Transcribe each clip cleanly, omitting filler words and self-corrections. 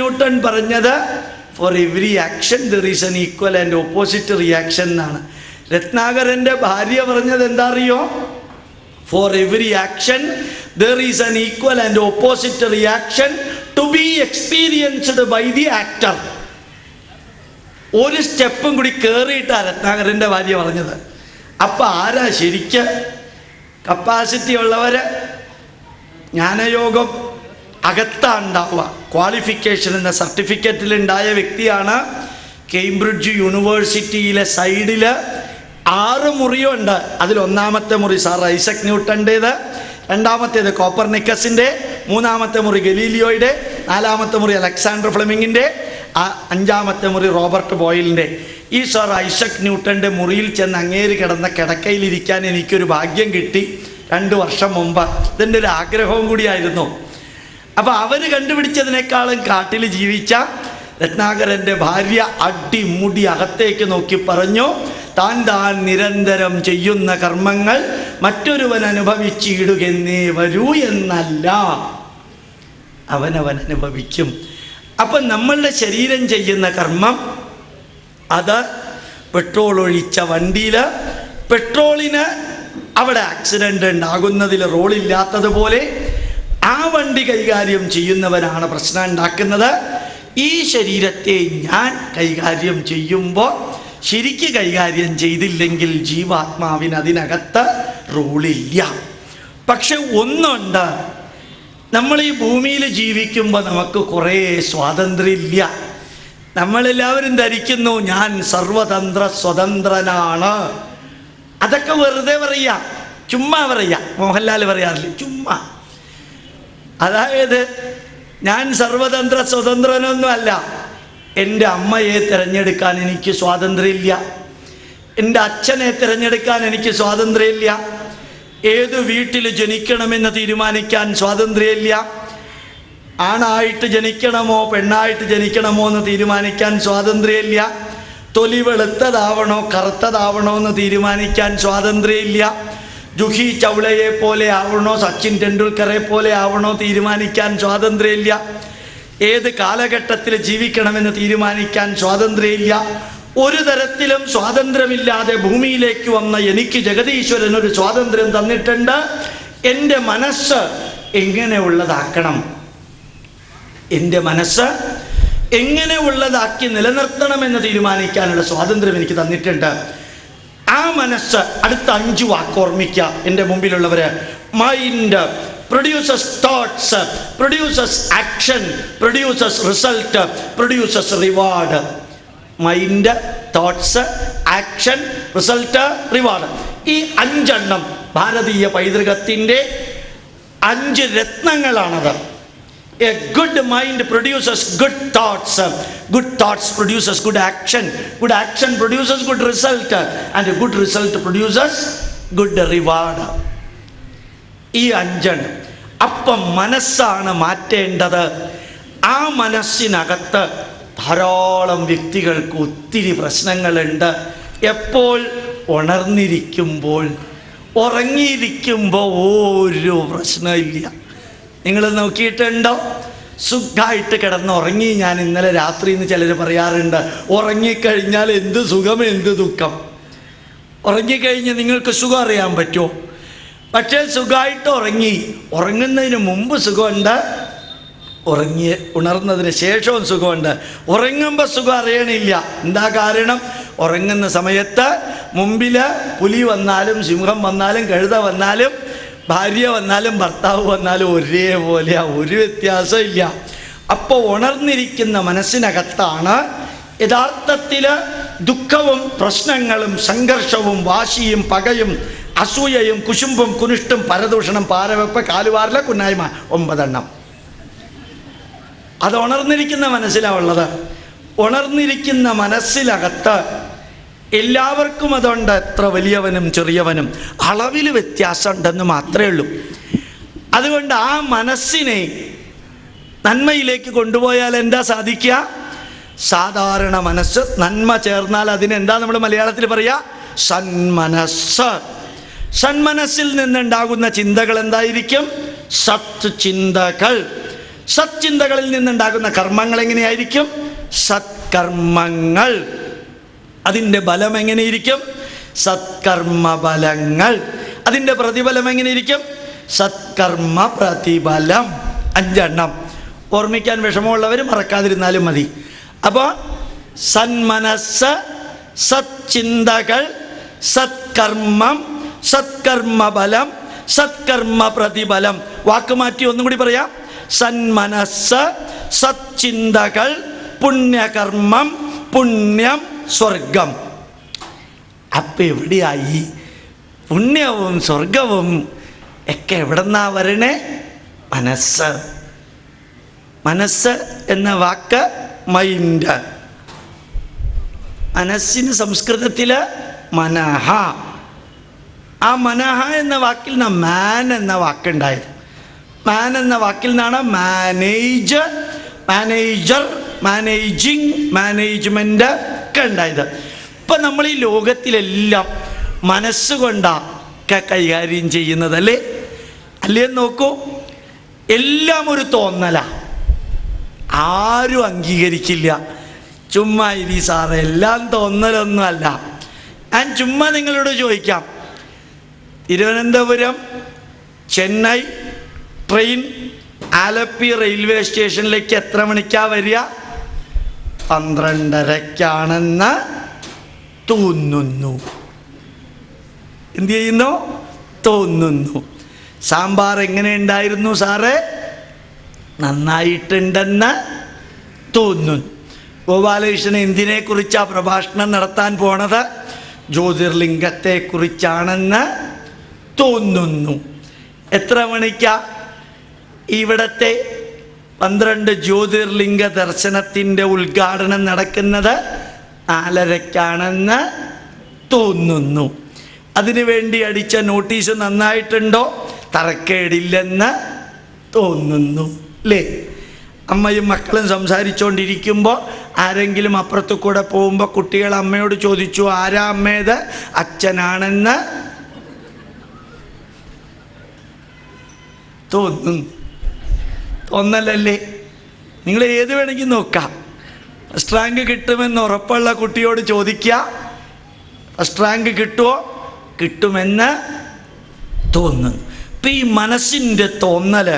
Newton പറഞ്ഞത് for every action there is an equal and opposite reaction എന്നാണ്. രത്നാകരൻ്റെ ഭാര്യ പറഞ്ഞത് എന്താ അറിയോ? For every action there is an equal and opposite reaction to be experienced by the actor. ഒരു സ്റ്റെപ്പും കൂടി കയറിയിട്ടാണ് രത്നാകരൻ്റെ ഭാര്യ പറഞ്ഞത്. അപ്പം ആരാ ശരിക്ക് കപ്പാസിറ്റി ഉള്ളവർ? ജ്ഞാനയോഗം അകത്താണ് ഉണ്ടാവുക. ക്വാളിഫിക്കേഷൻ എന്ന സർട്ടിഫിക്കറ്റിലുണ്ടായ വ്യക്തിയാണ്. കേംബ്രിഡ്ജ് യൂണിവേഴ്സിറ്റിയിലെ സൈഡിൽ 6 മുറിയുണ്ട്. അതിൽ 1ാമത്തെ മുറി സർ ഐസക് ന്യൂട്ടൻ്റേത്, 2ാമത്തേത് കോപ്പർനിക്കസിൻ്റെ, 3ാമത്തെ മുറി ഗലീലിയോയുടെ, 4ാമത്തെ മുറി അലക്സാണ്ടർ ഫ്ലെമിങ്ങിൻ്റെ, 5ാമത്തെ മുറി റോബർട്ട് ബോയിലിൻ്റെ. ഈ സർ ഐസക് ന്യൂട്ടൻ്റെ മുറിയിൽ ചെന്ന് അങ്ങേര് കിടന്ന കിടക്കയിലിരിക്കാൻ എനിക്കൊരു ഭാഗ്യം കിട്ടി 2 വർഷം മുമ്പ്. ഇതെൻ്റെ ഒരു ആഗ്രഹവും കൂടിയായിരുന്നു. അപ്പോൾ അവർ കണ്ടുപിടിച്ചതിനേക്കാളും കാട്ടിൽ ജീവിച്ച രത്നാകരൻ്റെ ഭാര്യ അടിമുടി അകത്തേക്ക് നോക്കി പറഞ്ഞു, താൻ നിരന്തരം ചെയ്യുന്ന കർമ്മങ്ങൾ മറ്റൊരുവൻ അനുഭവിച്ചിടുകെന്നേ വരൂ എന്നല്ല, അവനവൻ അനുഭവിക്കും. അപ്പം നമ്മളുടെ ശരീരം ചെയ്യുന്ന കർമ്മം അത് പെട്രോൾ ഒഴിച്ച വണ്ടിയിൽ പെട്രോളിന് അവിടെ ആക്സിഡൻ്റ് ഉണ്ടാകുന്നതിൽ റോളില്ലാത്തതുപോലെ ആ വണ്ടി കൈകാര്യം ചെയ്യുന്നവനാണ് പ്രശ്നം ഉണ്ടാക്കുന്നത്. ഈ ശരീരത്തെ ഞാൻ കൈകാര്യം ചെയ്യുമ്പോൾ ശരിക്ക് കൈകാര്യം ചെയ്തില്ലെങ്കിൽ ജീവാത്മാവിന് അതിനകത്ത് റോളില്ല. പക്ഷെ ഒന്നുണ്ട്, നമ്മൾ ഈ ഭൂമിയിൽ ജീവിക്കുമ്പോൾ നമുക്ക് കുറേ സ്വാതന്ത്ര്യമില്ല. നമ്മളെല്ലാവരും ധരിക്കുന്നു ഞാൻ സർവതന്ത്ര സ്വതന്ത്രനാണ്. അതൊക്കെ വെറുതെ പറയുക, ചുമ്മാ പറയുക. മോഹൻലാൽ പറയാറില്ല, ചുമ്മാ. അതായത് ഞാൻ സർവതന്ത്ര സ്വതന്ത്രനൊന്നും അല്ല. എൻ്റെ അമ്മയെ തിരഞ്ഞെടുക്കാൻ എനിക്ക് സ്വാതന്ത്ര്യമില്ല, എൻ്റെ അച്ഛനെ തിരഞ്ഞെടുക്കാൻ എനിക്ക് സ്വാതന്ത്ര്യമില്ല, ഏത് വീട്ടിൽ ജനിക്കണമെന്ന് തീരുമാനിക്കാൻ സ്വാതന്ത്ര്യമില്ല, ആണായിട്ട് ജനിക്കണമോ പെണ്ണായിട്ട് ജനിക്കണമോ എന്ന് തീരുമാനിക്കാൻ സ്വാതന്ത്ര്യമില്ല, തൊലി വെളുത്തതാവണോ കറുത്തതാവണോ എന്ന് തീരുമാനിക്കാൻ സ്വാതന്ത്ര്യമില്ല, ജൂഹി ചൗളയെ പോലെ ആവണോ സച്ചിൻ ടെണ്ടുൽക്കറെ പോലെ ആവണോ തീരുമാനിക്കാൻ സ്വാതന്ത്ര്യമില്ല, ഏത് കാലഘട്ടത്തിൽ ജീവിക്കണമെന്ന് തീരുമാനിക്കാൻ സ്വാതന്ത്ര്യമില്ല. ഒരു തരത്തിലും സ്വാതന്ത്ര്യമില്ലാതെ ഭൂമിയിലേക്ക് വന്ന എനിക്ക് ജഗതീശ്വരൻ ഒരു സ്വാതന്ത്ര്യം തന്നിട്ടുണ്ട്. എൻ്റെ മനസ്സ് എങ്ങനെയുള്ളതാക്കണം, എൻ്റെ മനസ്സ് എങ്ങനെയുള്ളതാക്കി നിലനിർത്തണമെന്ന് തീരുമാനിക്കാനുള്ള സ്വാതന്ത്ര്യം എനിക്ക് തന്നിട്ടുണ്ട്. ആ മനസ്സ് അടുത്ത 5 വാക്ക് ഓർമ്മിക്കുക എൻ്റെ മുമ്പിലുള്ളവർ. Mind produces thoughts, produces action, produces result, produces reward. Mind, thoughts, action, result, reward. ഈ 5 എണ്ണം ഭാരതീയ പൈതൃകത്തിൻ്റെ 5 രത്നങ്ങളാണത്. A good mind produces good thoughts, good thoughts produces good action, good action produces good result, and a good result produces good reward. ഈ 5 എണ്ണം. അപ്പം മനസ്സാണ് മാറ്റേണ്ടത്. ആ മനസ്സിനകത്ത് ധാരാളം വ്യക്തികൾക്ക് ഒത്തിരി പ്രശ്നങ്ങളുണ്ട്. എപ്പോൾ? ഉണർന്നിരിക്കുമ്പോൾ. ഉറങ്ങിയിരിക്കുമ്പോൾ ഒരു പ്രശ്നമില്ല. നിങ്ങൾ നോക്കിയിട്ടുണ്ടോ? സുഖമായിട്ട് കിടന്നുറങ്ങി. ഞാൻ ഇന്നലെ രാത്രി എന്ന് ചിലർ പറയാറുണ്ട്, ഉറങ്ങിക്കഴിഞ്ഞാൽ എന്ത് സുഖം എന്ത് ദുഃഖം. ഉറങ്ങിക്കഴിഞ്ഞ് നിങ്ങൾക്ക് സുഖം അറിയാൻ പറ്റുമോ? പക്ഷേ സുഖമായിട്ട് ഉറങ്ങുന്നതിന് മുമ്പ് സുഖമുണ്ട്, ഉണർന്നതിന് ശേഷവും സുഖമുണ്ട്. ഉറങ്ങുമ്പോൾ സുഖം അറിയണില്ല. എന്താ കാരണം? ഉറങ്ങുന്ന സമയത്ത് മുമ്പിൽ പുലി വന്നാലും സിംഹം വന്നാലും കഴുത വന്നാലും ഭാര്യ വന്നാലും ഭർത്താവ് വന്നാലും ഒരേപോലെയാ, ഒരു വ്യത്യാസമില്ല. അപ്പോൾ ഉണർന്നിരിക്കുന്ന മനസ്സിനകത്താണ് യഥാർത്ഥത്തിൽ ദുഃഖവും പ്രശ്നങ്ങളും സംഘർഷവും വാശിയും പകയും അസൂയയും കുശുമ്പും കുനിഷ്ടും പരദൂഷണം പാരവെപ്പ് കാലുവാരിലെ കുന്നായ്മ 9 എണ്ണം. അത് ഉണർന്നിരിക്കുന്ന മനസ്സിലാണുള്ളത്. ഉണർന്നിരിക്കുന്ന മനസ്സിലകത്ത് എല്ലാവർക്കും അതുണ്ട്. എത്ര വലിയവനും ചെറിയവനും അളവിൽ വ്യത്യാസമുണ്ടെന്ന് മാത്രമേ ഉള്ളൂ. അതുകൊണ്ട് ആ മനസ്സിനെ നന്മയിലേക്ക് കൊണ്ടുപോയാൽ എന്താ സാധിക്കുക? സാധാരണ മനസ്സ് നന്മ ചേർന്നാൽ അതിനെന്താ നമ്മൾ മലയാളത്തിൽ പറയുക? സന്മനസ്. സന്മനസ്സിൽ നിന്നുണ്ടാകുന്ന ചിന്തകൾ എന്തായിരിക്കും? സത് ചിന്തകൾ. സച്ചിന്തകളിൽ നിന്നുണ്ടാകുന്ന കർമ്മങ്ങൾ എങ്ങനെയായിരിക്കും? സത്കർമ്മങ്ങൾ. അതിൻ്റെ ബലം എങ്ങനെയിരിക്കും? സത്കർമ്മ ബലങ്ങൾ. അതിൻ്റെ പ്രതിഫലം എങ്ങനെയിരിക്കും? സത്കർമ്മ പ്രതിഫലം. 5 എണ്ണം ഓർമ്മിക്കാൻ വിഷമമുള്ളവർ മറക്കാതിരുന്നാലും മതി. അപ്പോൾ സന്മനസ്, സച്ചിന്തകൾ, സത്കർമ്മം, സത്കർമ്മബലം, സത്കർമ്മ പ്രതിഫലം. വാക്ക് മാറ്റി ഒന്നും കൂടി പറയാം. സന്മനസ്, സച്ചിന്തകൾ, പുണ്യകർമ്മം, പുണ്യം, സ്വർഗം. അപ്പം എവിടെയായി പുണ്യവും സ്വർഗവും ഒക്കെ? എവിടെന്നാ വരണേ? മനസ്സ്. മനസ്സ് എന്ന വാക്ക് മൈൻഡ്. മനസ്സിന് സംസ്കൃതത്തിൽ മനഃ. ആ മനഃ എന്ന വാക്കിൽ നിന്നാണ് മാൻ എന്ന വാക്കുണ്ടായത്. മാൻ എന്ന വാക്കിൽ നിന്നാണ് മാനേജ്, മാനേജർ, മാനേജിങ്, മാനേജ്മെൻ്റ് ഒക്കെ ഉണ്ടായത്. ഇപ്പം നമ്മൾ ഈ ലോകത്തിലെല്ലാം മനസ്സുകൊണ്ടൊക്കെ കൈകാര്യം ചെയ്യുന്നതല്ലേ? അല്ലേ? നോക്കൂ, എല്ലാം ഒരു തോന്നലാണ്. ആരും അംഗീകരിക്കില്ല. ചുമ്മാ ഇരി സാറേ, എല്ലാം തോന്നലൊന്നുമല്ല. ഞാൻ ചുമ്മാ നിങ്ങളോട് ചോദിക്കാം, തിരുവനന്തപുരം ചെന്നൈ ട്രെയിൻ ആലപ്പി റെയിൽവേ സ്റ്റേഷനിലേക്ക് എത്ര മണിക്കാണ് വരിക? 12:30 തോന്നുന്നു. എന്ത് ചെയ്യുന്നു? തോന്നുന്നു. സാമ്പാർ എങ്ങനെ ഉണ്ടായിരുന്നു സാറേ? നന്നായിട്ടുണ്ടെന്ന് തോന്നുന്നു. ഗോപാലകൃഷ്ണൻ എന്തിനെക്കുറിച്ചാണ് പ്രഭാഷണം നടത്താൻ പോണത്? ജ്യോതിർലിംഗത്തെക്കുറിച്ചാണെന്ന് തോന്നുന്നു. എത്ര മണിക്കാ ഇവിടത്തെ 12 ജ്യോതിർലിംഗ ദർശനത്തിൻ്റെ ഉദ്ഘാടനം നടക്കുന്നത്? 4:30 തോന്നുന്നു. അതിനുവേണ്ടി അടിച്ച നോട്ടീസ് നന്നായിട്ടുണ്ടോ? തറക്കേടില്ലെന്ന് തോന്നുന്നു അല്ലേ? അമ്മയും മക്കളും സംസാരിച്ചുകൊണ്ടിരിക്കുമ്പോൾ ആരെങ്കിലും അപ്പുറത്തു കൂടെ പോകുമ്പോൾ കുട്ടികൾ അമ്മയോട് ചോദിച്ചു, ആരാ അമ്മേത്? അച്ഛനാണെന്ന് തോന്നുന്നു. തോന്നലല്ലേ? നിങ്ങൾ ഏത് വേണമെങ്കിൽ നോക്കാം. ഫസ്റ്റ് റാങ്ക് കിട്ടുമെന്ന് ഉറപ്പുള്ള കുട്ടിയോട് ചോദിക്കുക, ഫസ്റ്റ് റാങ്ക് കിട്ടുമോ? കിട്ടുമെന്ന് തോന്നുന്നു. ഇപ്പം ഈ മനസ്സിൻ്റെ തോന്നൽ,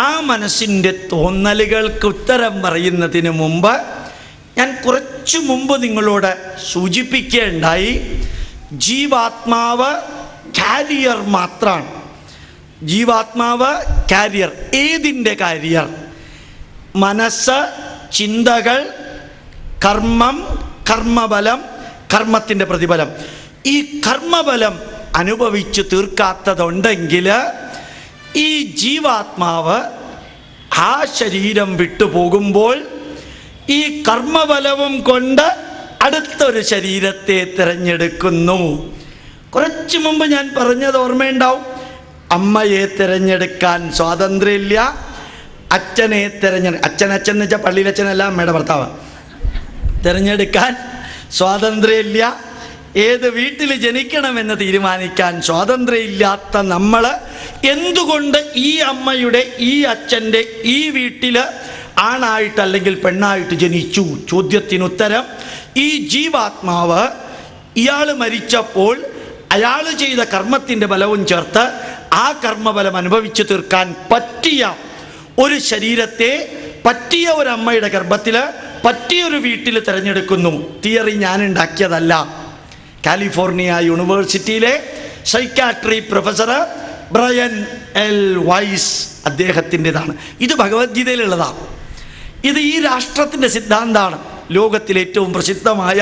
ആ മനസ്സിൻ്റെ തോന്നലുകൾക്ക് ഉത്തരം പറയുന്നതിന് മുമ്പ് ഞാൻ കുറച്ചു മുമ്പ് നിങ്ങളോട് സൂചിപ്പിക്കുകയുണ്ടായി, ജീവാത്മാവ് കാരിയർ മാത്രമാണ്. ജീവാത്മാവ് കാരിയർ. ഏതിൻ്റെ കാരിയർ? മനസ്സ്, ചിന്തകൾ, കർമ്മം, കർമ്മബലം, കർമ്മത്തിൻ്റെ പ്രതിഫലം. ഈ കർമ്മബലം അനുഭവിച്ച് തീർക്കാത്തതുണ്ടെങ്കിൽ ഈ ജീവാത്മാവ് ആ ശരീരം വിട്ടുപോകുമ്പോൾ ഈ കർമ്മബലവും കൊണ്ട് അടുത്തൊരു ശരീരത്തെ തിരഞ്ഞെടുക്കുന്നു. കുറച്ചു മുമ്പ് ഞാൻ പറഞ്ഞത് ഓർമ്മയുണ്ടാവും. അമ്മയെ തിരഞ്ഞെടുക്കാൻ സ്വാതന്ത്ര്യമില്ല, അച്ഛനെ അച്ഛൻ എന്ന് വെച്ചാൽ പള്ളിയിലച്ഛനല്ല, അമ്മയുടെ ഭർത്താവ്. തിരഞ്ഞെടുക്കാൻ സ്വാതന്ത്ര്യമില്ല. ഏത് വീട്ടിൽ ജനിക്കണമെന്ന് തീരുമാനിക്കാൻ സ്വാതന്ത്ര്യമില്ലാത്ത നമ്മൾ എന്തുകൊണ്ട് ഈ അമ്മയുടെ, ഈ അച്ഛൻ്റെ, ഈ വീട്ടിൽ ആണായിട്ട് അല്ലെങ്കിൽ പെണ്ണായിട്ട് ജനിച്ചു? ചോദ്യത്തിനുത്തരം, ഈ ജീവാത്മാവ് ഇയാൾ മരിച്ചപ്പോൾ അയാൾ ചെയ്ത കർമ്മത്തിൻ്റെ ബലവും ചേർത്ത് ആ കർമ്മബലം അനുഭവിച്ചു തീർക്കാൻ പറ്റിയ ഒരു ശരീരത്തെ പറ്റിയ ഒരു അമ്മയുടെ ഗർഭത്തിൽ പറ്റിയൊരു വീട്ടിൽ തിരഞ്ഞെടുക്കുന്നു. തിയറി ഞാൻ ഉണ്ടാക്കിയതല്ല. കാലിഫോർണിയ യൂണിവേഴ്സിറ്റിയിലെ psychiatry professor Brian L Weiss അദ്ദേഹത്തിൻ്റെതാണ്. ഇത് ഭഗവത്ഗീതയിലുള്ളതാണ്. ഇത് ഈ രാഷ്ട്രത്തിൻ്റെ സിദ്ധാന്തമാണ്. ലോകത്തിലെ ഏറ്റവും പ്രസിദ്ധമായ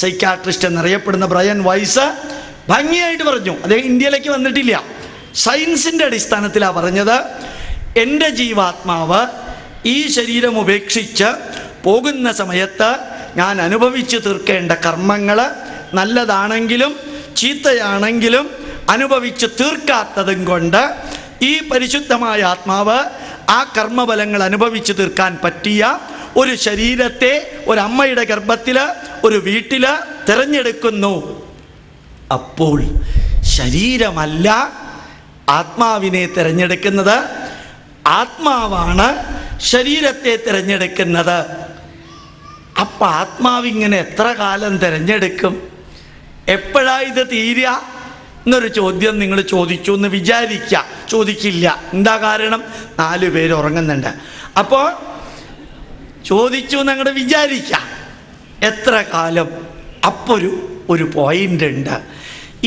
സൈക്കാട്രിസ്റ്റ് എന്നറിയപ്പെടുന്ന ബ്രയൻ വൈസ് ഭംഗിയായിട്ട് പറഞ്ഞു. അദ്ദേഹം ഇന്ത്യയിലേക്ക് വന്നിട്ടില്ല. സയൻസിൻ്റെ അടിസ്ഥാനത്തിലാണ് പറഞ്ഞത്. എൻ്റെ ജീവാത്മാവ് ഈ ശരീരം ഉപേക്ഷിച്ച് പോകുന്ന സമയത്ത് ഞാൻ അനുഭവിച്ചു തീർക്കേണ്ട കർമ്മങ്ങൾ നല്ലതാണെങ്കിലും ചീത്തയാണെങ്കിലും അനുഭവിച്ച് തീർക്കാത്തതും കൊണ്ട് ഈ പരിശുദ്ധമായ ആത്മാവ് ആ കർമ്മഫലങ്ങൾ അനുഭവിച്ചു തീർക്കാൻ പറ്റിയ ഒരു ശരീരത്തെ ഒരമ്മയുടെ ഗർഭത്തിൽ ഒരു വീട്ടിൽ തിരഞ്ഞെടുക്കുന്നു. അപ്പോൾ ശരീരമല്ല ആത്മാവിനെ തിരഞ്ഞെടുക്കുന്നത്, ആത്മാവാണ് ശരീരത്തെ തിരഞ്ഞെടുക്കുന്നത്. അപ്പം ആത്മാവിങ്ങനെ എത്ര കാലം തിരഞ്ഞെടുക്കും? എപ്പോഴാ ഇത് തീരുക എന്നൊരു ചോദ്യം നിങ്ങൾ ചോദിച്ചു എന്ന് വിചാരിക്കുക. ചോദിക്കില്ല. എന്താ കാരണം? 4 പേര് ഉറങ്ങുന്നുണ്ട്. അപ്പോൾ ചോദിച്ചു എന്നങ്ങോട്ട് വിചാരിക്കാം എത്ര കാലം. അപ്പോൾ ഒരു പോയിന്റ് ഉണ്ട്.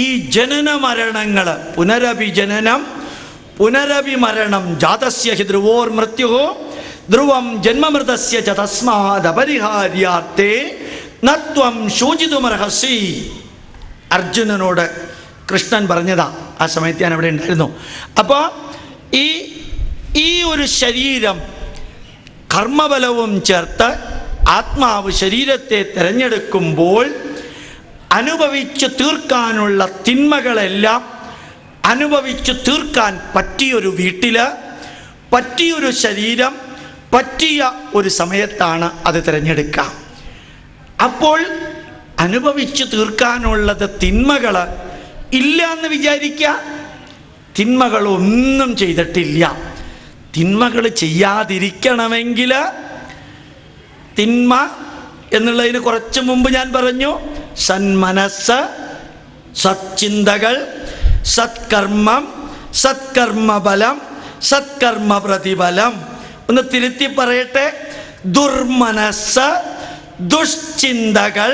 ഈ ജനന മരണങ്ങൾ, പുനരഭിജനനം പുനരഭിമരണം, ജാതസ്യ ഹി ധ്രുവോർ മൃത്യു ധ്രുവം ജന്മമൃതസ്യ ച തസ്മാദപരിഹാര്യാർത്ഥേ നത്വം ശോചിതുമർഹസി. അർജുനനോട് കൃഷ്ണൻ പറഞ്ഞതാ. ആ സമയത്ത് ഞാൻ അവിടെ ഉണ്ടായിരുന്നു. അപ്പോൾ ഈ ഒരു ശരീരം കർമ്മബലവും ചേർത്ത് ആത്മാവ് ശരീരത്തെ തിരഞ്ഞെടുക്കുമ്പോൾ അനുഭവിച്ചു തീർക്കാനുള്ള തിന്മകളെല്ലാം അനുഭവിച്ചു തീർക്കാൻ പറ്റിയൊരു വീട്ടിൽ, പറ്റിയൊരു ശരീരം, പറ്റിയ ഒരു സമയത്താണ് അത് തിരഞ്ഞെടുക്കുക. അപ്പോൾ അനുഭവിച്ചു തീർക്കാനുള്ളത് തിന്മകൾ ഇല്ല എന്ന് വിചാരിക്കുക. തിന്മകളൊന്നും ചെയ്തിട്ടില്ല. തിന്മകൾ ചെയ്യാതിരിക്കണമെങ്കിൽ, തിന്മ എന്നുള്ളതിന് കുറച്ച് മുമ്പ് ഞാൻ പറഞ്ഞു, സന്മനസ്, സച്ചിന്തകൾ, സത്കർമ്മം, സത്കർമ്മബലം, സത്കർമ്മ പ്രതിഫലം. ഒന്ന് തിരുത്തി പറയട്ടെ. ദുർമനസ്, ദുഷ്ചിന്തകൾ,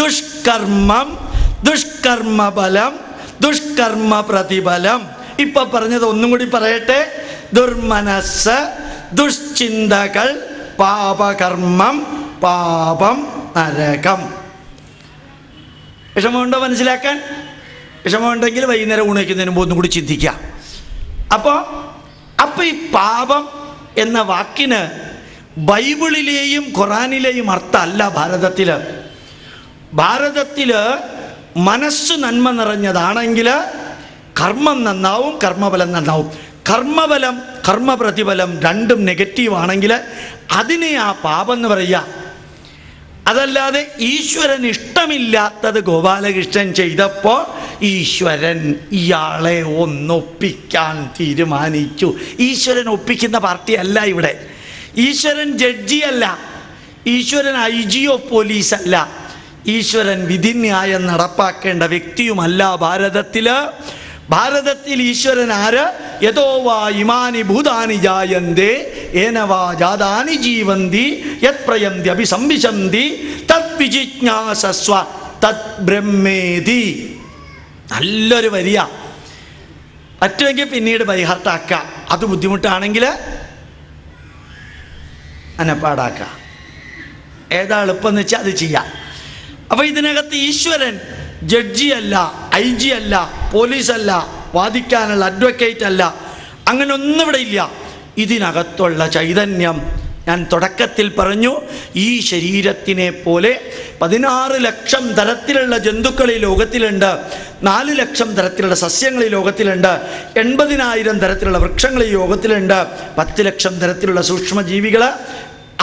ദുഷ്കർമ്മം, ദുഷ്കർമ്മബലം, ദുഷ്കർമ്മ പ്രതിഫലം. ഇപ്പൊ പറഞ്ഞത് ഒന്നും കൂടി പറയട്ടെ. ദുർമനസ്, ദുഷ്ചിന്തകൾ, പാപകർമ്മം, പാപം, നരകം. വിഷമമുണ്ടോ മനസ്സിലാക്കാൻ? വിഷമമുണ്ടെങ്കിൽ വൈകുന്നേരം ഊണയ്ക്കുന്നതിന് മുമ്പ് ഒന്നും കൂടി ചിന്തിക്കുക. അപ്പോൾ ഈ പാപം എന്ന വാക്കിന് ബൈബിളിലെയും ഖുറാനിലെയും അർത്ഥമല്ല ഭാരതത്തിൽ മനസ്സ് നന്മ നിറഞ്ഞതാണെങ്കിൽ കർമ്മം നന്നാവും, കർമ്മബലം നന്നാവും. കർമ്മബലം കർമ്മ പ്രതിഫലം രണ്ടും നെഗറ്റീവ് ആണെങ്കിൽ അതിനെ ആ പാപം എന്ന് പറയുക. അതല്ലാതെ ഈശ്വരൻ ഇഷ്ടമില്ലാത്തത് ഗോപാലകൃഷ്ണൻ ചെയ്തപ്പോൾ ഈശ്വരൻ ഇയാളെ ഒന്നൊപ്പിക്കാൻ തീരുമാനിച്ചു. ഈശ്വരൻ ഒപ്പിക്കുന്ന പാർട്ടിയല്ല ഇവിടെ. ഈശ്വരൻ ജഡ്ജിയല്ല. ഈശ്വരൻ IG ഓഫ് പോലീസല്ല. ഈശ്വരൻ വിധിന്യായം നടപ്പാക്കേണ്ട വ്യക്തിയുമല്ല. ഭാരതത്തിൽ ഈശ്വരൻ ആര്? യതോ വാ ഇമാനി ഭൂതാനി ജായന്തേ ഏനവാ ജാതാനി ജീവന്തി യത് പ്രയന്തി അഭിസംവിശന്തി തത് വിജിജ്ഞാസസ്വ തത് ബ്രഹ്മേതി. നല്ലൊരു വരിയ. പറ്റുമെങ്കിൽ പിന്നീട് ബൈഹാർട്ടാക്കുക. അത് ബുദ്ധിമുട്ടാണെങ്കിൽ അനപ്പാടാക്കുക. ഏതാ എളുപ്പമെന്ന് വെച്ചാൽ അത് ചെയ്യാം. അപ്പോൾ ഇതിനകത്ത് ഈശ്വരൻ ജഡ്ജിയല്ല, IG അല്ല, പോലീസല്ല, വാദിക്കാനുള്ള അഡ്വക്കേറ്റ് അല്ല. അങ്ങനെ ഒന്നും ഇവിടെ ഇല്ല. ഇതിനകത്തുള്ള ചൈതന്യം ഞാൻ തുടക്കത്തിൽ പറഞ്ഞു. ഈ ശരീരത്തിനെ പോലെ 16 ലക്ഷം തരത്തിലുള്ള ജന്തുക്കൾ ഈ ലോകത്തിലുണ്ട്. 4 ലക്ഷം തരത്തിലുള്ള സസ്യങ്ങൾ ഈ ലോകത്തിലുണ്ട്. 80,000 തരത്തിലുള്ള വൃക്ഷങ്ങൾ ഈ ലോകത്തിലുണ്ട്. 10 ലക്ഷം തരത്തിലുള്ള സൂക്ഷ്മജീവികൾ.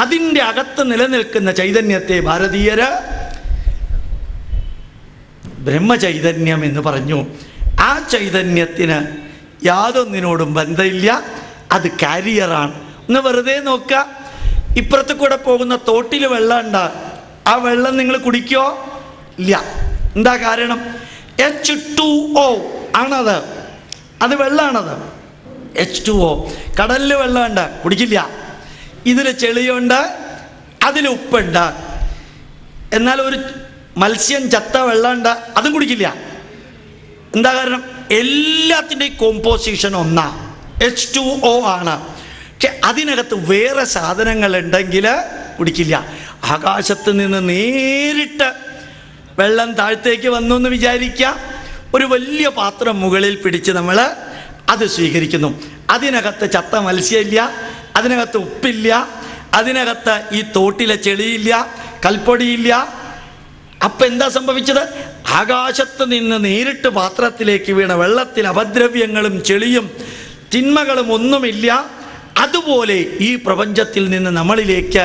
അതിൻ്റെ അകത്ത് നിലനിൽക്കുന്ന ചൈതന്യത്തെ ഭാരതീയര് ബ്രഹ്മചൈതന്യം എന്ന് പറഞ്ഞു. ആ ചൈതന്യത്തിന് യാതൊന്നിനോടും ബന്ധമില്ല. അത് കാരിയറാണ്. ഒന്ന് വെറുതെ നോക്കുക. ഇപ്പുറത്ത് കൂടെ പോകുന്ന തോട്ടിൽ വെള്ളമുണ്ട്. ആ വെള്ളം നിങ്ങൾ കുടിക്കോ? ഇല്ല. എന്താ കാരണം? H2O ആണത്. അത് വെള്ളമാണത്. H2O. കടലിൽ വെള്ളമുണ്ട്, കുടിക്കില്ല. ഇതിൽ ചെളിയുണ്ട്, അതിൽ ഉപ്പുണ്ട്. എന്നാൽ ഒരു മത്സ്യം ചത്ത വെള്ളമുണ്ട്, അതും കുടിക്കില്ല. എന്താ കാരണം? എല്ലാത്തിൻ്റെയും കോമ്പോസിഷൻ ഒന്നാ, H2O ആണ്. പക്ഷെ അതിനകത്ത് വേറെ സാധനങ്ങൾ ഉണ്ടെങ്കിൽ കുടിക്കില്ല. ആകാശത്ത് നിന്ന് നേരിട്ട് വെള്ളം താഴത്തേക്ക് വന്നു എന്ന് വിചാരിക്കുക. ഒരു വലിയ പാത്രം മുകളിൽ പിടിച്ച് നമ്മൾ അത് സ്വീകരിക്കുന്നു. അതിനകത്ത് ചത്ത മത്സ്യമില്ല, അതിനകത്ത് ഉപ്പില്ല, അതിനകത്ത് ഈ തോട്ടിലെ ചെളിയില്ല, കൽപ്പൊടിയില്ല. അപ്പം എന്താ സംഭവിച്ചത്? ആകാശത്ത് നിന്ന് നേരിട്ട് പാത്രത്തിലേക്ക് വീണ വെള്ളത്തിൽ അപദ്രവ്യങ്ങളും ചെളിയും തിന്മകളും ഒന്നുമില്ല. അതുപോലെ ഈ പ്രപഞ്ചത്തിൽ നിന്ന് നമ്മളിലേക്ക്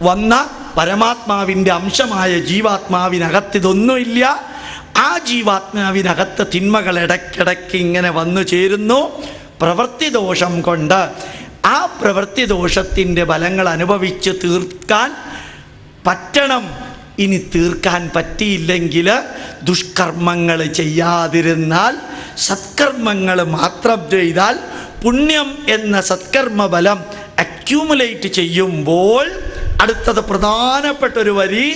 വന്ന പരമാത്മാവിൻ്റെ അംശമായ ജീവാത്മാവിനകത്ത് ഇതൊന്നുമില്ല. ആ ജീവാത്മാവിനകത്ത് തിന്മകൾ ഇടയ്ക്കിടയ്ക്ക് ഇങ്ങനെ വന്നു ചേരുന്നു പ്രവൃത്തി ദോഷം കൊണ്ട്. ആ പ്രവൃത്തി ദോഷത്തിൻ്റെ ഫലങ്ങൾ അനുഭവിച്ച് തീർക്കാൻ പറ്റണം. ഇനി തീർക്കാൻ പറ്റിയില്ലെങ്കിൽ ദുഷ്കർമ്മങ്ങൾ ചെയ്യാതിരുന്നാൽ, സത്കർമ്മങ്ങൾ മാത്രം ചെയ്താൽ പുണ്യം എന്ന സത്കർമ്മഫലം അക്യൂമുലേറ്റ് ചെയ്യുമ്പോൾ അടുത്തത് പ്രധാനപ്പെട്ടൊരു വരി,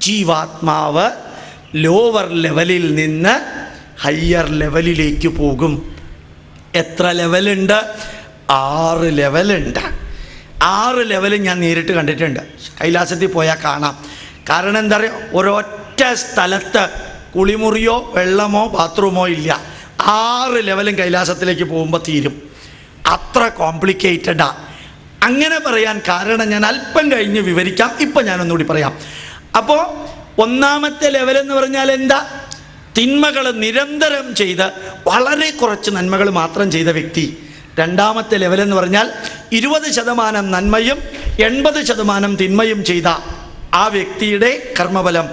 ജീവാത്മാവ് ലോവർ ലെവലിൽ നിന്ന് ഹയർ ലെവലിലേക്ക് പോകും. എത്ര ലെവലുണ്ട്? 6 ലെവലുണ്ട്. 6 ലെവൽ ഞാൻ നേരിട്ട് കണ്ടിട്ടുണ്ട്. കൈലാസത്തിൽ പോയാൽ കാണാം. കാരണം എന്താ പറയുക, ഒരൊറ്റ സ്ഥലത്ത് കുളിമുറിയോ വെള്ളമോ ബാത്റൂമോ ഇല്ല. 6 ലെവലും കൈലാസത്തിലേക്ക് പോകുമ്പോൾ തീരും. അത്ര കോംപ്ലിക്കേറ്റഡാണ്. അങ്ങനെ പറയാൻ കാരണം ഞാൻ അല്പം കഴിഞ്ഞ് വിവരിക്കാം. ഇപ്പം ഞാനൊന്നുകൂടി പറയാം. അപ്പോൾ ഒന്നാമത്തെ ലെവലെന്ന് പറഞ്ഞാൽ എന്താ? തിന്മകൾ നിരന്തരം ചെയ്ത് വളരെ കുറച്ച് നന്മകൾ മാത്രം ചെയ്ത വ്യക്തി. രണ്ടാമത്തെ ലെവലെന്ന് പറഞ്ഞാൽ 20% നന്മയും 80% തിന്മയും ചെയ്ത ആ വ്യക്തിയുടെ കർമ്മഫലം.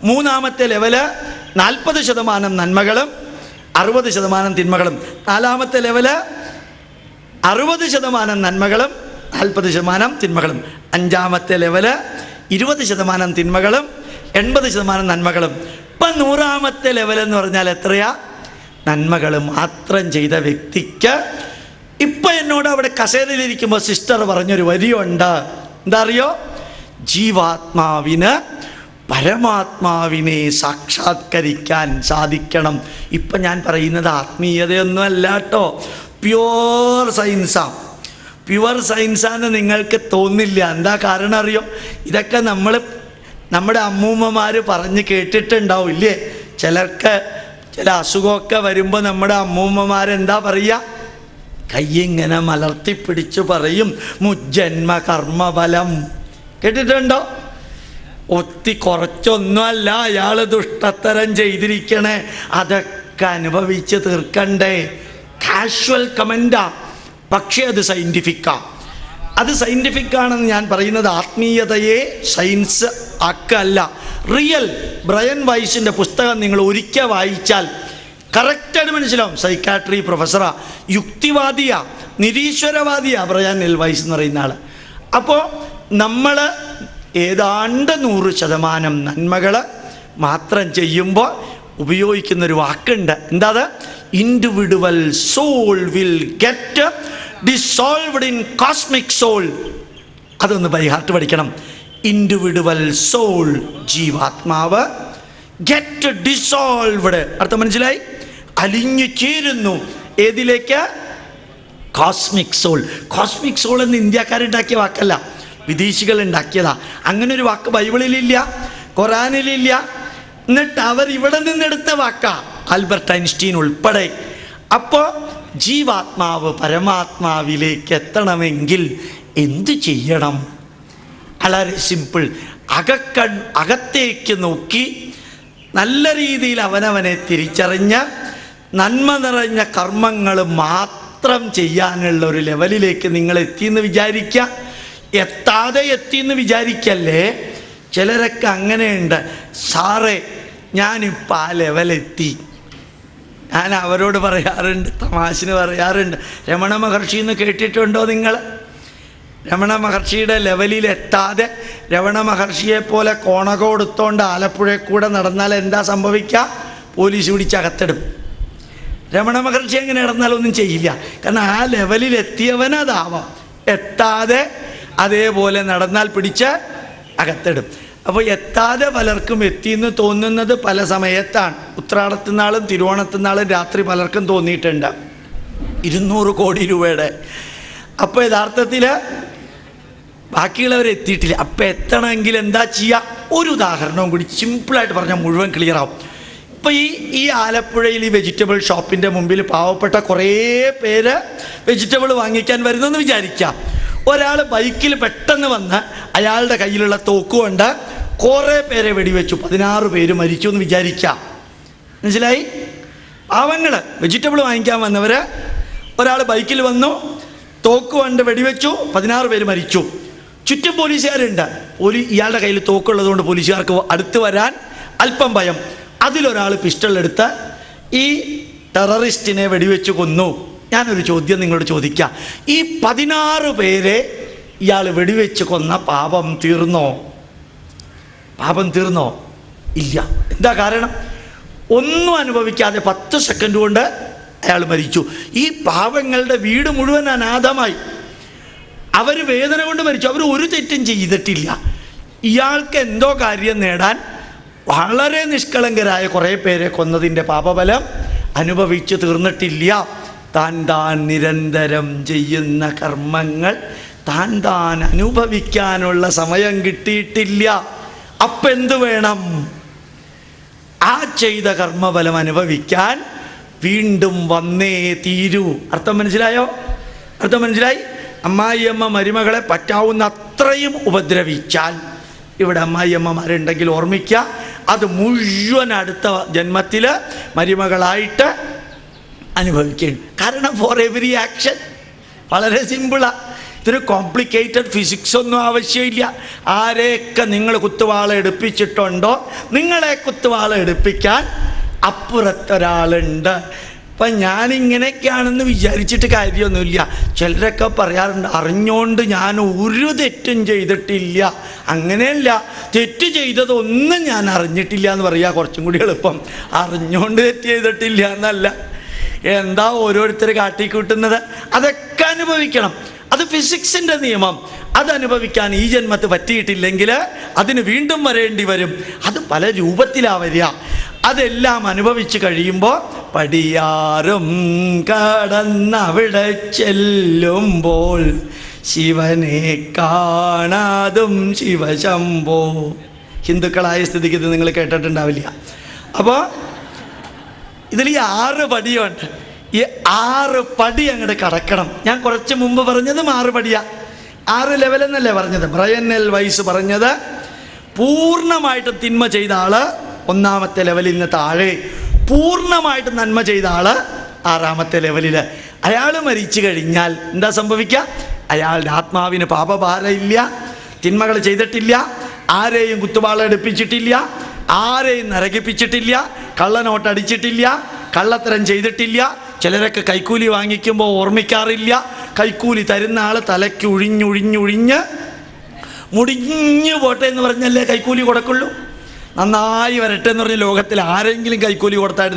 മൂന്നാമത്തെ ലെവല് 40% നന്മകളും 60% തിന്മകളും. നാലാമത്തെ ലെവല് 60% നന്മകളും 40% തിന്മകളും. അഞ്ചാമത്തെ ലെവല് 20% തിന്മകളും 80% നന്മകളും. ഇപ്പം 100ാമത്തെ ലെവലെന്ന് പറഞ്ഞാൽ എത്രയാ? നന്മകൾ മാത്രം ചെയ്ത വ്യക്തിക്ക്. ഇപ്പം എന്നോട് അവിടെ കസേരയിലിരിക്കുമ്പോൾ സിസ്റ്റർ പറഞ്ഞൊരു വരിയുണ്ട്. എന്താ അറിയോ? ജീവാത്മാവിന് പരമാത്മാവിനെ സാക്ഷാത്കരിക്കാൻ സാധിക്കണം. ഇപ്പം ഞാൻ പറയുന്നത് ആത്മീയതയൊന്നും അല്ല കേട്ടോ, പ്യുവർ സയൻസാണ്. പ്യുവർ സയൻസാന്ന് നിങ്ങൾക്ക് തോന്നില്ല. എന്താ കാരണം അറിയോ? ഇതൊക്കെ നമ്മുടെ അമ്മൂമ്മമാർ പറഞ്ഞ് കേട്ടിട്ടുണ്ടാവും ഇല്ലേ? ചിലർക്ക് ചില അസുഖമൊക്കെ വരുമ്പോൾ നമ്മുടെ അമ്മൂമ്മമാരെന്താ പറയുക? കയ്യിങ്ങനെ മലർത്തിപ്പിടിച്ച് പറയും, മുജ്ജന്മ കർമ്മഫലം. കേട്ടിട്ടുണ്ടോ? കുറച്ചൊന്നുമല്ല അയാൾ ദുഷ്ടത്തരം ചെയ്തിരിക്കണേ, അതൊക്കെ അനുഭവിച്ച് തീർക്കണ്ടേ. കാഷ്വൽ കമൻ്റാ, പക്ഷേ അത് സയൻറ്റിഫിക്കാണ്. അത് സയൻറ്റിഫിക്കാണെന്ന് ഞാൻ പറയുന്നത് ആത്മീയതയെ സയൻസ് ആക്കല്ല. റിയൽ ബ്രയൻ വൈസിൻ്റെ പുസ്തകം നിങ്ങൾ ഒരിക്കൽ വായിച്ചാൽ കറക്റ്റായിട്ട് മനസ്സിലാവും. സൈക്കാട്രി പ്രൊഫസറാ, യുക്തിവാദിയാ, നിരീശ്വരവാദിയാ ബ്രയൻ എൽ വൈസ് എന്ന് പറയുന്ന ആൾ. അപ്പോൾ നമ്മൾ ഏതാണ്ട് 100% നന്മകൾ മാത്രം ചെയ്യുമ്പോൾ ഉപയോഗിക്കുന്നൊരു വാക്കുണ്ട്. എന്താ അത്? Individual soul will get dissolved in cosmic soul. അതൊന്ന് ബൈ ഹാർട്ട് പഠിക്കണം. ഇൻഡിവിഡ്വൽ സോൾ, ജീവാത്മാവ്, ഗെറ്റ് ഡിസോൾവ്ഡ്, അർത്ഥം മനസ്സിലായി? അലിഞ്ഞു ചേരുന്നു. ഏതിലേക്ക്? Cosmic soul. കോസ്മിക് സോൾ എന്ന് ഇന്ത്യക്കാരുണ്ടാക്കിയ വാക്കല്ല, വിദേശികൾ ഉണ്ടാക്കിയതാ. അങ്ങനെ ഒരു വാക്ക് ബൈബിളിലില്ല, ഖുറാനിലില്ല. എന്നിട്ട് അവർ ഇവിടെ നിന്നെടുത്ത വാക്കാ, ആൽബർട്ട് ഐൻസ്റ്റീൻ ഉൾപ്പെടെ. അപ്പോൾ ജീവാത്മാവ് പരമാത്മാവിലേക്ക് എത്തണമെങ്കിൽ എന്തു ചെയ്യണം? വളരെ സിമ്പിൾ. അകത്തേക്ക് നോക്കി നല്ല രീതിയിൽ അവനവനെ തിരിച്ചറിഞ്ഞ് നന്മ നിറഞ്ഞ കർമ്മങ്ങൾ മാത്രം ചെയ്യാനുള്ള ഒരു ലെവലിലേക്ക് നിങ്ങൾ എത്തിയെന്ന് വിചാരിക്കുക. എത്തിയെന്ന് വിചാരിക്കല്ലേ. ചിലരൊക്കെ അങ്ങനെയുണ്ട്, സാറേ ഞാനിപ്പോൾ ആ ലെവലെത്തി. ഞാൻ അവരോട് പറയാറുണ്ട്, തമാശന് പറയാറുണ്ട്, രമണ മഹർഷി എന്ന് കേട്ടിട്ടുണ്ടോ നിങ്ങൾ? രമണ മഹർഷിയുടെ ലെവലിലെത്താതെ രമണ മഹർഷിയെ പോലെ കോണകം എടുത്തോണ്ട് ആലപ്പുഴയിൽ കൂടെ നടന്നാൽ എന്താ സംഭവിക്കുക? പോലീസ് പിടിച്ചകത്തിടും. രമണ മഹർഷി എങ്ങനെ നടന്നാലൊന്നും ചെയ്യില്ല, കാരണം ആ ലെവലിലെത്തിയവനതാവാം. എത്താതെ അതേപോലെ നടന്നാൽ പിടിച്ച് അകത്തിടും. അപ്പോൾ എത്താതെ പലർക്കും എത്തിയെന്ന് തോന്നുന്നത് പല സമയത്താണ്. ഉത്രാടത്തിനാളും തിരുവോണത്തിനാളും രാത്രി പലർക്കും തോന്നിയിട്ടുണ്ട് 200 കോടി രൂപയുടെ. അപ്പോൾ യഥാർത്ഥത്തിൽ ബാക്കിയുള്ളവർ എത്തിയിട്ടില്ല. അപ്പോൾ എത്തണമെങ്കിൽ എന്താ ചെയ്യുക? ഒരു ഉദാഹരണവും കൂടി സിമ്പിളായിട്ട് പറഞ്ഞാൽ മുഴുവൻ ക്ലിയർ ആവും. ഇപ്പോൾ ഈ ആലപ്പുഴയിൽ ഈ വെജിറ്റബിൾ ഷോപ്പിൻ്റെ മുമ്പിൽ പാവപ്പെട്ട കുറേ പേര് വെജിറ്റബിൾ വാങ്ങിക്കാൻ വരുന്നെന്ന് വിചാരിക്കാം. ഒരാൾ ബൈക്കിൽ പെട്ടെന്ന് വന്ന് അയാളുടെ കയ്യിലുള്ള തോക്കുകൊണ്ട് കുറേ പേരെ വെടിവെച്ചു, 16 പേര് മരിച്ചു എന്ന് വിചാരിക്കാം. മനസ്സിലായി? പാവങ്ങൾ വെജിറ്റബിൾ വാങ്ങിക്കാൻ വന്നവർ, ഒരാൾ ബൈക്കിൽ വന്നു, തോക്ക് കൊണ്ട് വെടിവെച്ചു, 16 പേര് മരിച്ചു. ചുറ്റും പോലീസുകാരുണ്ട്. ഇയാളുടെ കയ്യിൽ തോക്കുള്ളതുകൊണ്ട് പോലീസുകാർക്ക് അടുത്ത് വരാൻ അല്പം ഭയം. അതിലൊരാൾ പിസ്റ്റളെടുത്ത് ഈ ടെററിസ്റ്റിനെ വെടിവെച്ച് കൊന്നു. ഞാനൊരു ചോദ്യം നിങ്ങളോട് ചോദിക്കാം. ഈ 16 പേരെ ഇയാൾ വെടിവെച്ച് കൊന്ന പാപം തീർന്നോ? പാപം തീർന്നോ? ഇല്ല. എന്താ കാരണം? ഒന്നും അനുഭവിക്കാതെ 10 സെക്കൻഡ് കൊണ്ട് അയാൾ മരിച്ചു. ഈ പാവങ്ങളുടെ വീട് മുഴുവൻ അനാഥമായി. അവർ വേദന കൊണ്ട് മരിച്ചു. അവർ ഒരു തെറ്റും ചെയ്തിട്ടില്ല. ഇയാൾക്ക് എന്തോ കാര്യം നേടാൻ വളരെ നിഷ്കളങ്കരായ കുറേ പേരെ കൊന്നതിൻ്റെ പാപഫലം അനുഭവിച്ചു തീർന്നിട്ടില്ല. താൻ നിരന്തരം ചെയ്യുന്ന കർമ്മങ്ങൾ താൻ അനുഭവിക്കാനുള്ള സമയം കിട്ടിയിട്ടില്ല. അപ്പം എന്ത് വേണം? ആ ചെയ്ത കർമ്മഫലം അനുഭവിക്കാൻ വീണ്ടും വന്നേ തീരൂ. അർത്ഥം മനസ്സിലായോ? അർത്ഥം മനസ്സിലായി? അമ്മായിയമ്മ മരുമകളെ പറ്റാവുന്ന അത്രയും ഉപദ്രവിച്ചാൽ, ഇവിടെ അമ്മായിയമ്മമാരുണ്ടെങ്കിൽ ഓർമ്മിക്കുക, അത് മുഴുവൻ അടുത്ത ജന്മത്തിൽ മരുമകളായിട്ട് അനുഭവിക്കുകയാണ്. കാരണം ഫോർ എവറി ആക്ഷൻ വളരെ സിമ്പിളാണ്. ഇതൊരു കോംപ്ലിക്കേറ്റഡ് ഫിസിക്സ് ഒന്നും ആവശ്യമില്ല. ആരെയൊക്കെ നിങ്ങൾ കുത്തുവാള എടുപ്പിച്ചിട്ടുണ്ടോ, നിങ്ങളെ കുത്തുവാള എടുപ്പിക്കാൻ അപ്പുറത്തൊരാളുണ്ട്. അപ്പം ഞാനിങ്ങനെയൊക്കെയാണെന്ന് വിചാരിച്ചിട്ട് കാര്യമൊന്നുമില്ല. ചിലരൊക്കെ പറയാറുണ്ട്, അറിഞ്ഞുകൊണ്ട് ഞാൻ ഒരു തെറ്റും ചെയ്തിട്ടില്ല. അങ്ങനെയല്ല, തെറ്റ് ചെയ്തതൊന്നും ഞാൻ അറിഞ്ഞിട്ടില്ല എന്ന് പറയുക കുറച്ചും കൂടി എളുപ്പം. അറിഞ്ഞുകൊണ്ട് തെറ്റ് ചെയ്തിട്ടില്ല എന്നല്ല. എന്താ ഓരോരുത്തർ കാട്ടിക്കൂട്ടുന്നത്? അതൊക്കെ അനുഭവിക്കണം. അത് ഫിസിക്സിൻ്റെ നിയമം. അതനുഭവിക്കാൻ ഈ ജന്മത്ത് പറ്റിയിട്ടില്ലെങ്കിൽ അതിന് വീണ്ടും വരേണ്ടി വരും. അത് പല രൂപത്തിലാണ് വരിക. അതെല്ലാം അനുഭവിച്ച് കഴിയുമ്പോൾ പടിയാറും കടന്നവിടെ ചെല്ലുമ്പോൾ ശിവനെ കാണാതും ശിവശംഭോ. ഹിന്ദുക്കളായ സ്ഥിതിക്ക് ഇത് നിങ്ങൾ കേട്ടിട്ടുണ്ടാവില്ല. അപ്പോൾ ഇതിൽ ഈ 6 പടിയുണ്ട്. ഈ 6 പടി അങ്ങോട്ട് കടക്കണം. ഞാൻ കുറച്ച് മുമ്പ് പറഞ്ഞതും 6 പടിയാണ്. 6 ലെവലെന്നല്ലേ പറഞ്ഞത്? ബ്രയൻ എൽ വൈസ് പറഞ്ഞത് പൂർണ്ണമായിട്ടും തിന്മ ചെയ്ത ആള് 1ാമത്തെ ലെവലിൽ നിന്ന് താഴെ, പൂർണ്ണമായിട്ട് നന്മ ചെയ്ത ആള് 6ാമത്തെ ലെവലിൽ. അയാൾ മരിച്ചു കഴിഞ്ഞാൽ എന്താ സംഭവിക്കുക? അയാളുടെ ആത്മാവിന് പാപഭാരമില്ല, തിന്മകൾ ചെയ്തിട്ടില്ല, ആരെയും കുത്തുവാള എടുപ്പിച്ചിട്ടില്ല, ആരെയും നരകിപ്പിച്ചിട്ടില്ല, കള്ളനോട്ടടിച്ചിട്ടില്ല, കള്ളത്തരം ചെയ്തിട്ടില്ല. ചിലരൊക്കെ കൈക്കൂലി വാങ്ങിക്കുമ്പോൾ ഓർമ്മിക്കാറില്ല. കൈക്കൂലി തരുന്ന ആൾ തലയ്ക്ക് ഉഴിഞ്ഞ് മുടിഞ്ഞു പോട്ടെ എന്ന് പറഞ്ഞല്ലേ കൈക്കൂലി കൊടുക്കുള്ളൂ. നന്നായി വരട്ടെ എന്ന് പറഞ്ഞ് ലോകത്തിൽ ആരെങ്കിലും കൈക്കൂലി കൊടുത്തായിരുന്നു